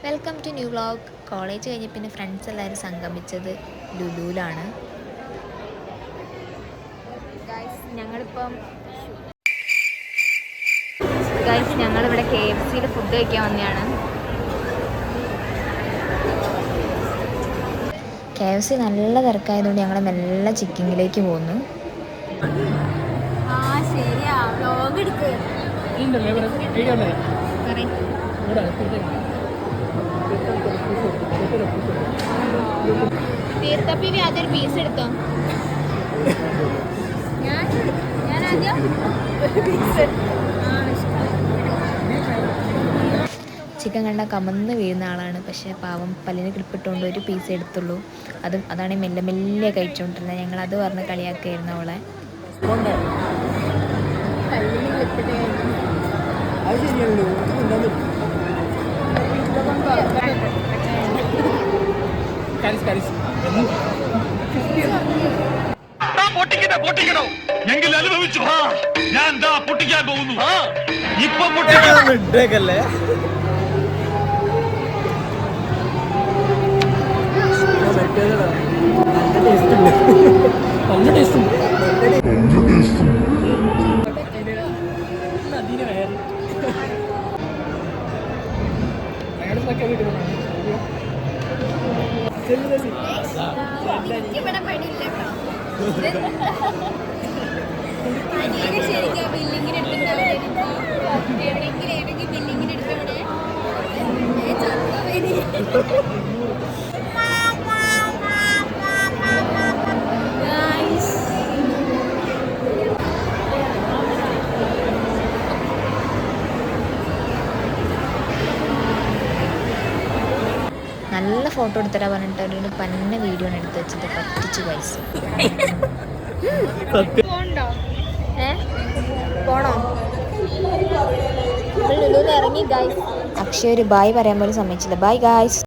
Welcome to new vlog. College കഴിഞ്ഞ് പിന്നെ friends എല്ലാവരും സംഗമിച്ചത് ലുലുവിലാണ്. ഞങ്ങളിവിടെ KFCയിൽ ഫുഡ് കഴിക്കാൻ വന്നതാണ്. KFC നല്ല തിരക്കായതുകൊണ്ട് ഞങ്ങൾ മെല്ലെ ചിക്കിങ്ങിലേക്ക് പോകുന്നു. തീർത്തപ്പി അതൊരു പീസ് എടുത്തോ. ഞാൻ ആദ്യം ചിക്കൻ കണ്ട കമന്ന് വീഴുന്ന ആളാണ്. പക്ഷേ പാവം പല്ലിന് ക്ലിപ്പിട്ടുകൊണ്ട് ഒരു പീസ് എടുത്തുള്ളൂ. അതാണ് മെല്ലെ മെല്ലെ കഴിച്ചുകൊണ്ടിരുന്നത്. ഞങ്ങൾ അത് പറഞ്ഞ് കളിയാക്കായിരുന്നു അവളെ. പൊട്ടിക്കണോ എങ്കിൽ അനുഭവിച്ചു. ഞാൻ പൊട്ടിക്കാൻ പോകുന്നു. ഇപ്പൊ ഇട്ടേക്കല്ലേ. നല്ല ടേസ്റ്റ് ഉണ്ട്. നല്ല ഫോട്ടോ എടുത്തരാ പറഞ്ഞിട്ട് ഒരു പന്ന വീഡിയോ ആണ് എടുത്ത് വെച്ചത്. പറ്റിച്ച് പൈസ പോണോ? അക്ഷയ ഒരു ബായ് പറയാൻ പോലും സമ്മതിച്ചില്ല. Bye guys.